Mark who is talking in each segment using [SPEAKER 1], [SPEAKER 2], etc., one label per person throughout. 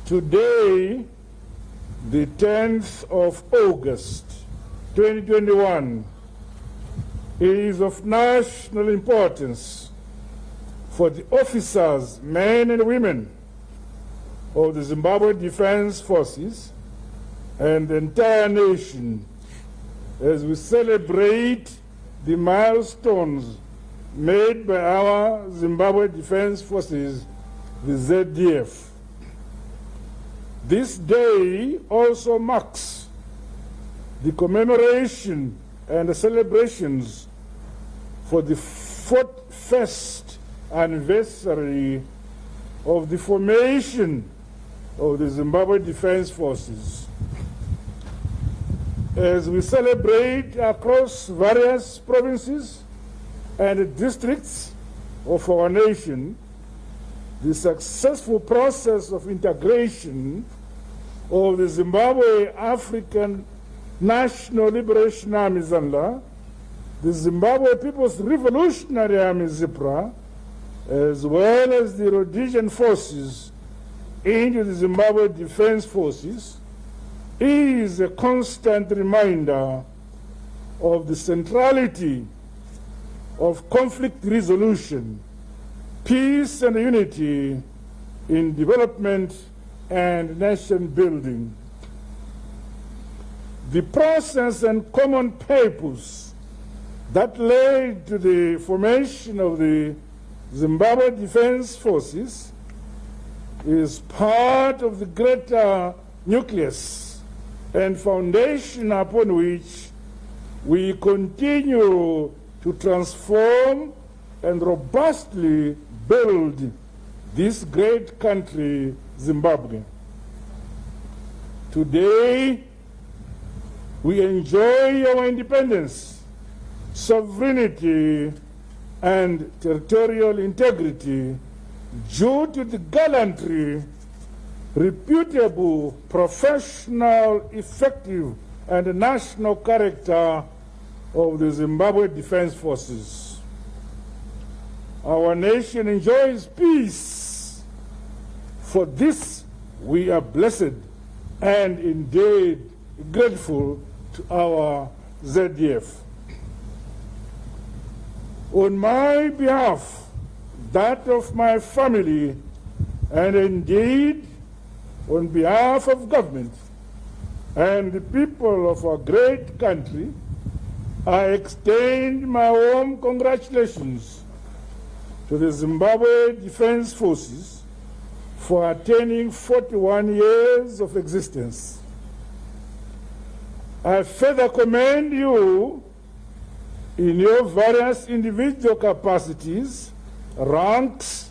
[SPEAKER 1] Today, the 10th of August, 2021, is of national importance for the officers, men and women, of the Zimbabwe Defense Forces and the entire nation as we celebrate the milestones made by our Zimbabwe Defense Forces, the ZDF. This day also marks the commemoration and the celebrations for the 41st anniversary of the formation of the Zimbabwe Defense Forces. As we celebrate across various provinces and districts of our nation the successful process of integration of the Zimbabwe African National Liberation Army ZANLA, the Zimbabwe People's Revolutionary Army ZIPRA, as well as the Rhodesian forces into the Zimbabwe Defense Forces, is a constant reminder of the centrality of conflict resolution, peace and unity in development and nation building. The process and common purpose that led to the formation of the Zimbabwe Defense Forces is part of the greater nucleus and foundation upon which we continue to transform and robustly build this great country, Zimbabwe. Today, we enjoy our independence, sovereignty, and territorial integrity due to the gallantry, reputable, professional, effective, and national character of the Zimbabwe Defense Forces. Our nation enjoys peace. For this, we are blessed and indeed grateful to our ZDF. On my behalf, that of my family, and indeed on behalf of government and the people of our great country, I extend my warm congratulations to the Zimbabwe Defense Forces for attaining 41 years of existence. I further commend you in your various individual capacities, ranks,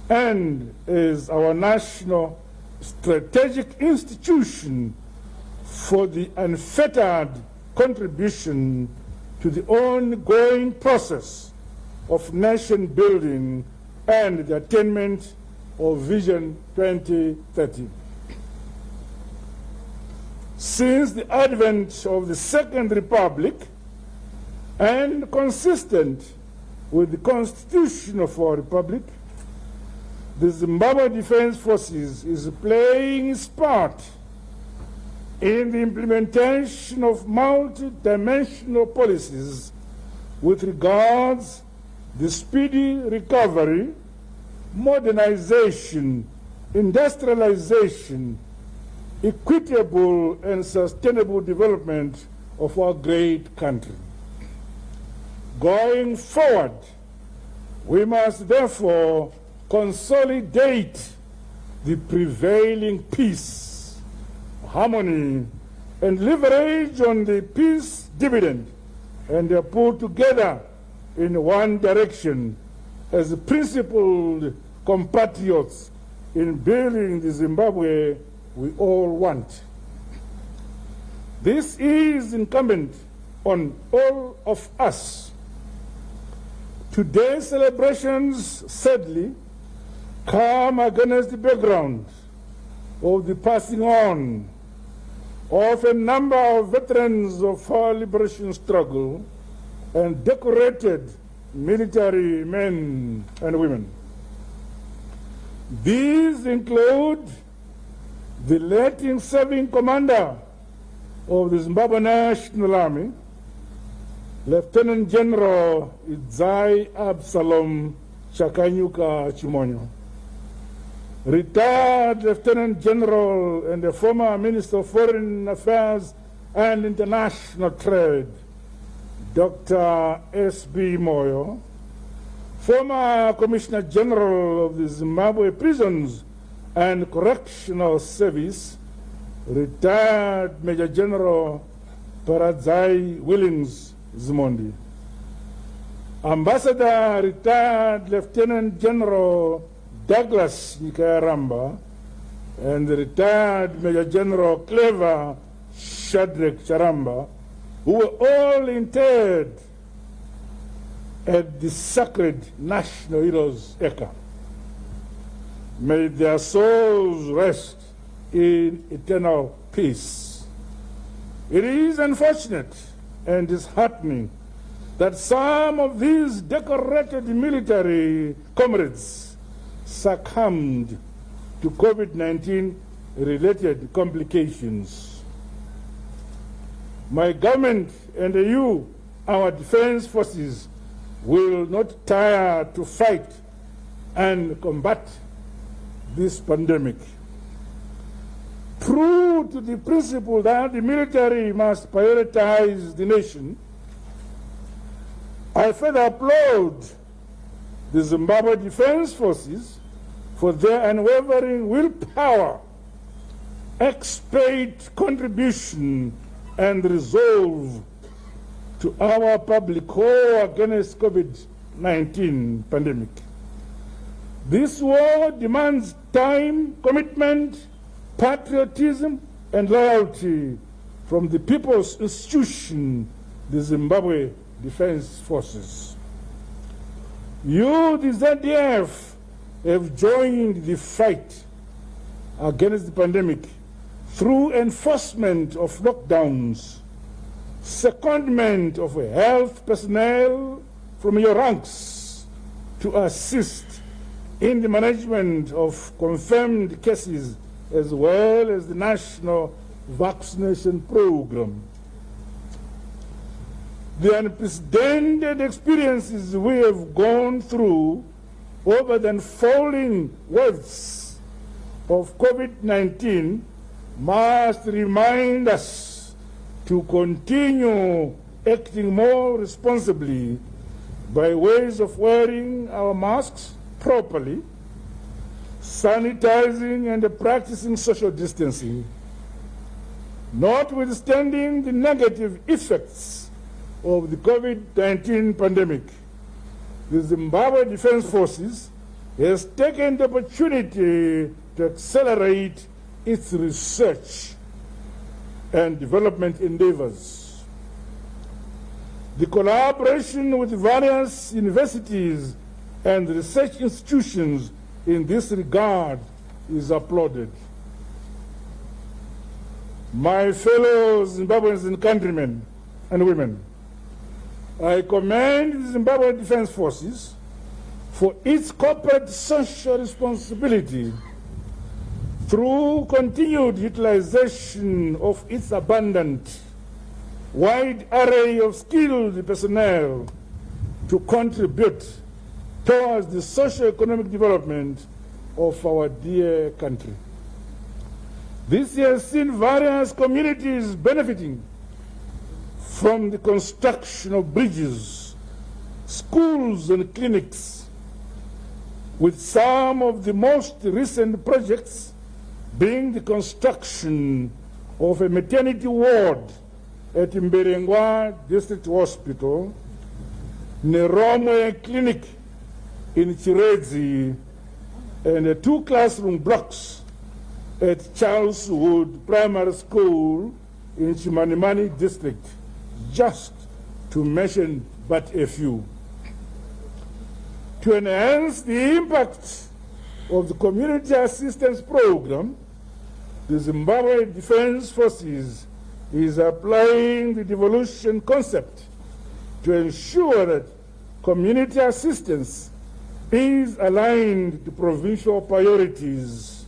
[SPEAKER 1] and as our national strategic institution for the unfettered contribution to the ongoing process of nation building and the attainment of Vision 2030. Since the advent of the Second Republic, and consistent with the Constitution of our Republic, the Zimbabwe Defense Forces is playing its part in the implementation of multi-dimensional policies with regards the speedy recovery, modernization, industrialization, equitable and sustainable development of our great country. Going forward, we must therefore consolidate the prevailing peace, harmony, and leverage on the peace dividend, and are pulled together in one direction as principled compatriots in building the Zimbabwe we all want. This is incumbent on all of us. Today's celebrations, sadly, come against the background of the passing on of a number of veterans of our liberation struggle and decorated military men and women. These include the late serving commander of the Zimbabwe National Army, Lieutenant General Idzai Absalom Chakanyuka Chimonyo, retired Lieutenant General and the former Minister of Foreign Affairs and International Trade, Dr. S.B. Moyo, former Commissioner General of the Zimbabwe Prisons and Correctional Service, retired Major General Paradzai Willings Zimondi, Ambassador retired Lieutenant General Douglas Nikayaramba, and retired Major General Clever Shadrach Charamba, who were all interred at the sacred National Heroes Eka. May their souls rest in eternal peace. It is unfortunate and disheartening that some of these decorated military comrades succumbed to COVID-19 related complications. My government and you, our defense forces, will not tire to fight and combat this pandemic. True to the principle that the military must prioritize the nation, I further applaud the Zimbabwe Defense Forces for their unwavering willpower, expert contribution, and resolve to our public war against COVID-19 pandemic. This war demands time, commitment, patriotism, and loyalty from the people's institution, the Zimbabwe Defense Forces. You, the ZDF, have joined the fight against the pandemic through enforcement of lockdowns, secondment of health personnel from your ranks to assist in the management of confirmed cases, as well as the national vaccination program. The unprecedented experiences we have gone through over the unfolding waves of COVID-19 must remind us to continue acting more responsibly by ways of wearing our masks properly, sanitizing and practicing social distancing. Notwithstanding the negative effects of the COVID-19 pandemic, the Zimbabwe Defense Forces has taken the opportunity to accelerate its research and development endeavors. The collaboration with various universities and research institutions in this regard is applauded. My fellow Zimbabweans and countrymen and women, I commend the Zimbabwe Defense Forces for its corporate social responsibility through continued utilization of its abundant, wide array of skilled personnel to contribute towards the socio-economic development of our dear country. This has seen various communities benefiting from the construction of bridges, schools, and clinics, with some of the most recent projects being the construction of a maternity ward at Mberengwa District Hospital, Neromwe Clinic in Chiredzi, and 2 classroom blocks at Charles Wood Primary School in Chimanimani District, just to mention but a few. To enhance the impact of the community assistance program, the Zimbabwe Defense Forces is applying the devolution concept to ensure that community assistance is aligned to provincial priorities.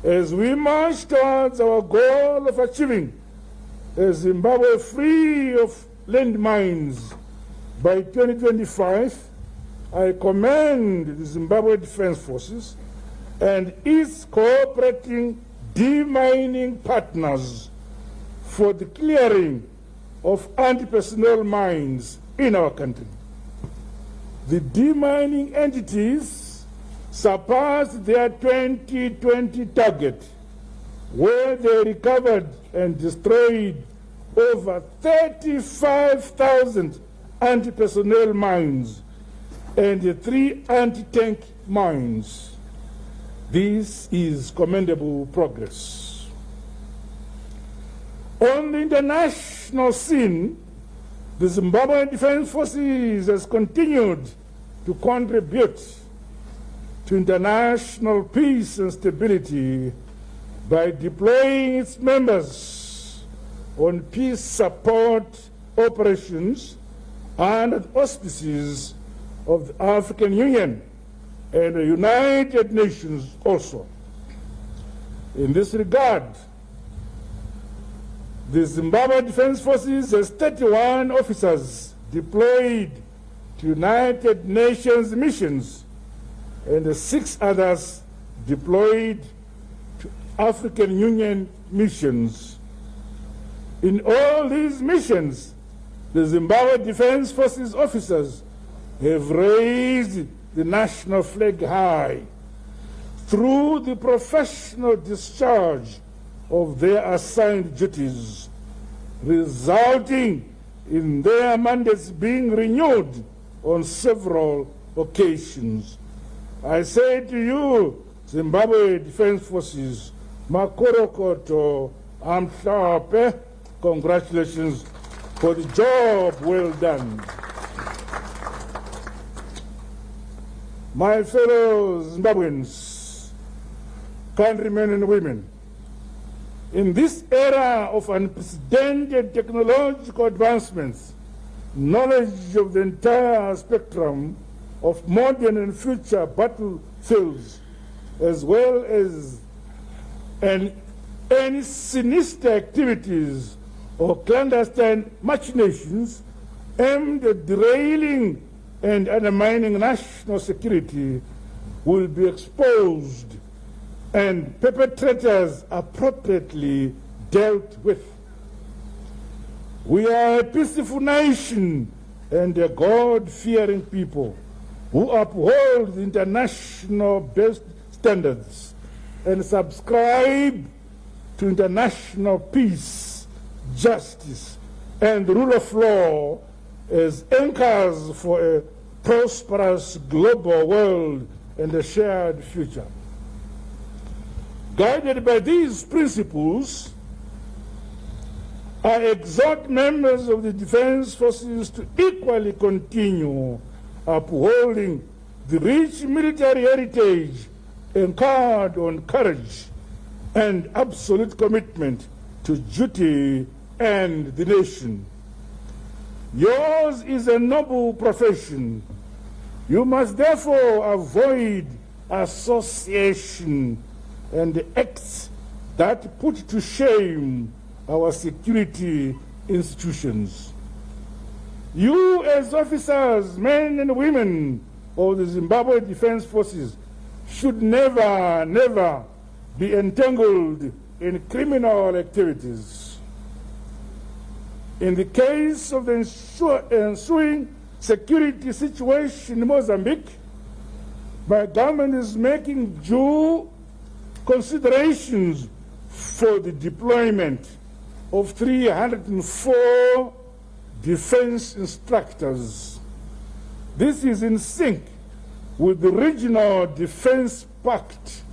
[SPEAKER 1] as we march towards our goal of achieving a Zimbabwe free of landmines by 2025, I commend the Zimbabwe Defense Forces and its cooperating demining partners for the clearing of anti-personnel mines in our country. The demining entities surpassed their 2020 target, where they recovered and destroyed over 35,000 anti-personnel mines and 3 anti-tank mines. This is commendable progress. On the international scene, the Zimbabwean Defense Forces has continued to contribute to international peace and stability by deploying its members on peace support operations under the auspices of the African Union and the United Nations also. In this regard, the Zimbabwe Defense Forces has 31 officers deployed to United Nations missions and 6 others deployed to African Union missions. In all these missions, the Zimbabwe Defense Forces officers have raised the national flag high through the professional discharge of their assigned duties, resulting in their mandates being renewed on several occasions. I say to you, Zimbabwe Defense Forces, Makorokoto Amhlape, congratulations for the job well done. My fellow Zimbabweans, countrymen and women, in this era of unprecedented technological advancements, knowledge of the entire spectrum of modern and future battlefields, as well as any sinister activities or clandestine machinations aimed at derailing and undermining national security will be exposed and perpetrators appropriately dealt with. We are a peaceful nation and a God-fearing people who uphold the international best standards and subscribe to international peace, justice, and the rule of law as anchors for a prosperous global world and a shared future. Guided by these principles, I exhort members of the Defense Forces to equally continue upholding the rich military heritage anchored on courage and absolute commitment to duty and the nation. Yours is a noble profession. You must therefore avoid association and acts that put to shame our security institutions. You as officers, men and women of the Zimbabwe Defense Forces should never be entangled in criminal activities. In the case of the ensuing security situation in Mozambique, my government is making due considerations for the deployment of 304 defense instructors. This is in sync with the Regional Defense Pact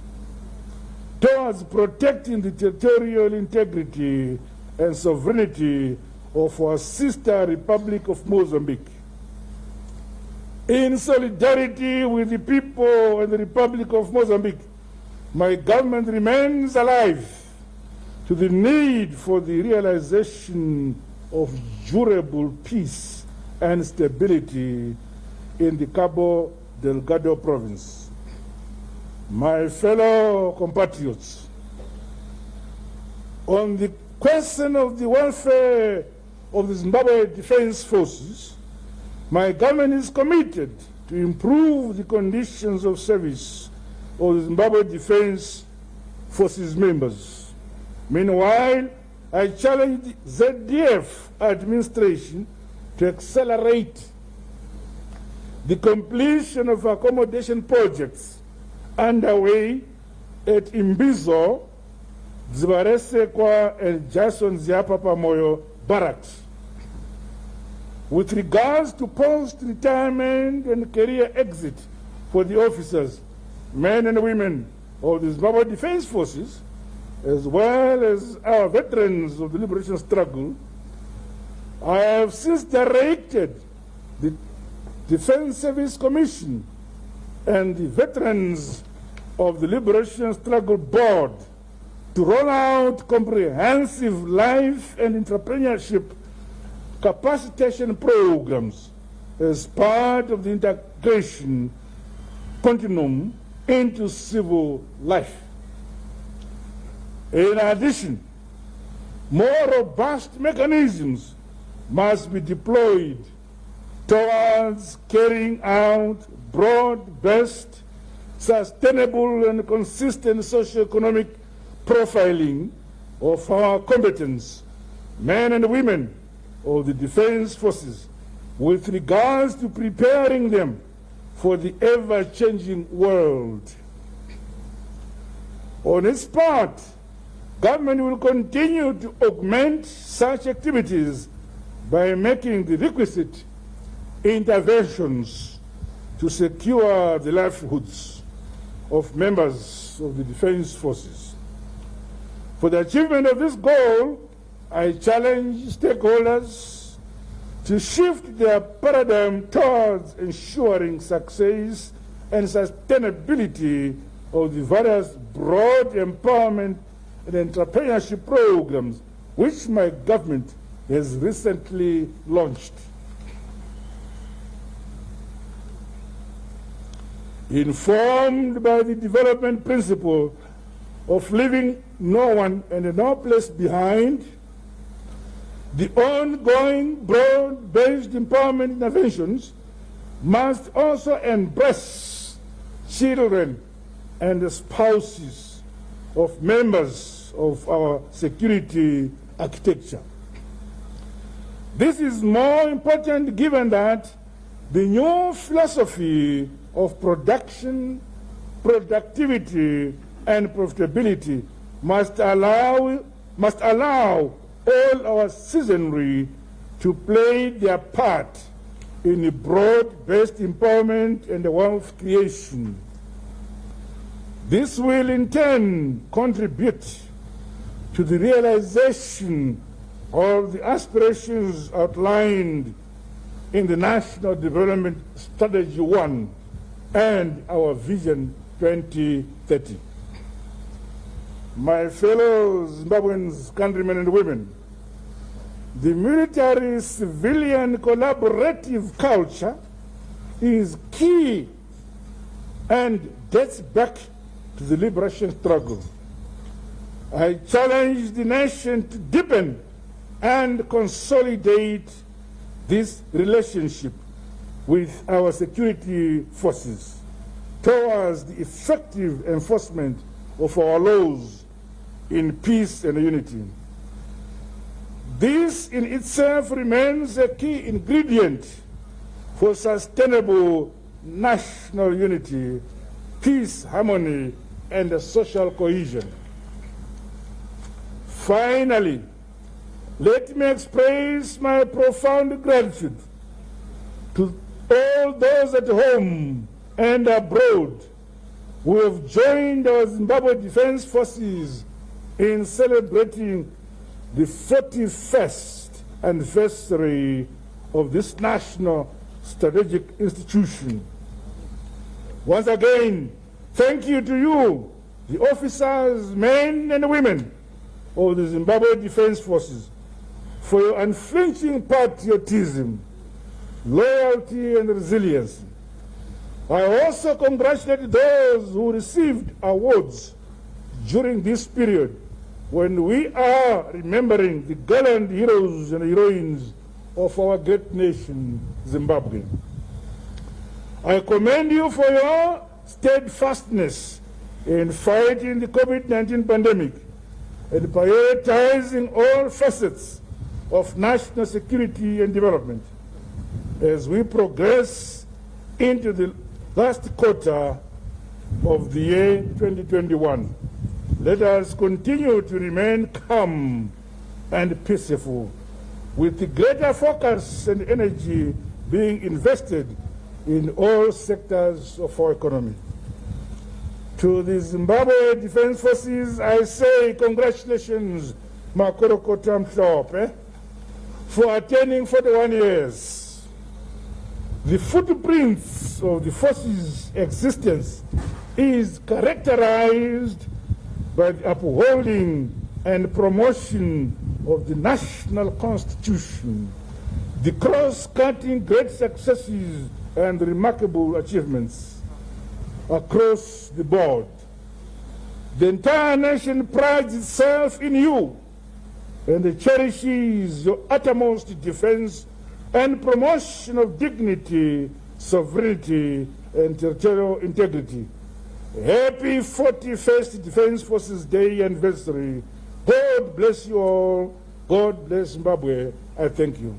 [SPEAKER 1] towards protecting the territorial integrity and sovereignty of our sister Republic of Mozambique. In solidarity with the people and the Republic of Mozambique, my government remains alive to the need for the realization of durable peace and stability in the Cabo Delgado province. My fellow compatriots, On the question of the welfare of the Zimbabwe Defense Forces, my government is committed to improve the conditions of service of the Zimbabwe Defense Forces members. Meanwhile, I challenge the ZDF administration to accelerate the completion of accommodation projects underway at Imbizo, Zibaresekwa, and Jason Ziapapa Moyo barracks. With regards to post-retirement and career exit for the officers, men and women of the Zimbabwe Defense Forces, as well as our veterans of the liberation struggle, I have since directed the Defense Service Commission and the Veterans of the Liberation Struggle Board to roll out comprehensive life and entrepreneurship capacitation programs as part of the integration continuum into civil life. In addition, more robust mechanisms must be deployed towards carrying out broad-based, sustainable and consistent socioeconomic profiling of our combatants, men and women of the defense forces, with regards to preparing them for the ever-changing world. On its part, government will continue to augment such activities by making the requisite interventions to secure the livelihoods of members of the defense forces. For the achievement of this goal, I challenge stakeholders to shift their paradigm towards ensuring success and sustainability of the various broad empowerment and entrepreneurship programs which my government has recently launched. Informed by the development principle of leaving no one and no place behind, the ongoing broad-based empowerment interventions must also embrace children and the spouses of members of our security architecture. This is more important given that the new philosophy of production, productivity, and profitability must allow all our citizenry to play their part in a broad-based empowerment and wealth creation. This will in turn contribute to the realization of the aspirations outlined in the National Development Strategy 1 and our Vision 2030. My fellow Zimbabweans, countrymen and women, the military-civilian collaborative culture is key and dates back to the liberation struggle. I challenge the nation to deepen and consolidate this relationship with our security forces towards the effective enforcement of our laws in peace and unity. This in itself remains a key ingredient for sustainable national unity, peace, harmony, and social cohesion. Finally, let me express my profound gratitude to all those at home and abroad who have joined our Zimbabwe Defense Forces in celebrating the 41st anniversary of this national strategic institution. Once again, thank you to you, the officers, men and women of the Zimbabwe Defense Forces, for your unflinching patriotism, loyalty and resilience. I also congratulate those who received awards during this period when we are remembering the gallant heroes and heroines of our great nation, Zimbabwe. I commend you for your steadfastness in fighting the COVID-19 pandemic and prioritizing all facets of national security and development. As we progress into the last quarter of the year 2021, let us continue to remain calm and peaceful, with greater focus and energy being invested in all sectors of our economy. To the Zimbabwe Defense Forces, I say congratulations, Makoroko Tamhlophe, for attaining 41 years. The footprints of the force's existence is characterized by the upholding and promotion of the national constitution, the cross-cutting great successes and remarkable achievements across the board. The entire nation prides itself in you and cherishes your uttermost defense and promotion of dignity, sovereignty, and territorial integrity. Happy 41st Defense Forces Day anniversary. God bless you all. God bless Zimbabwe. I thank you.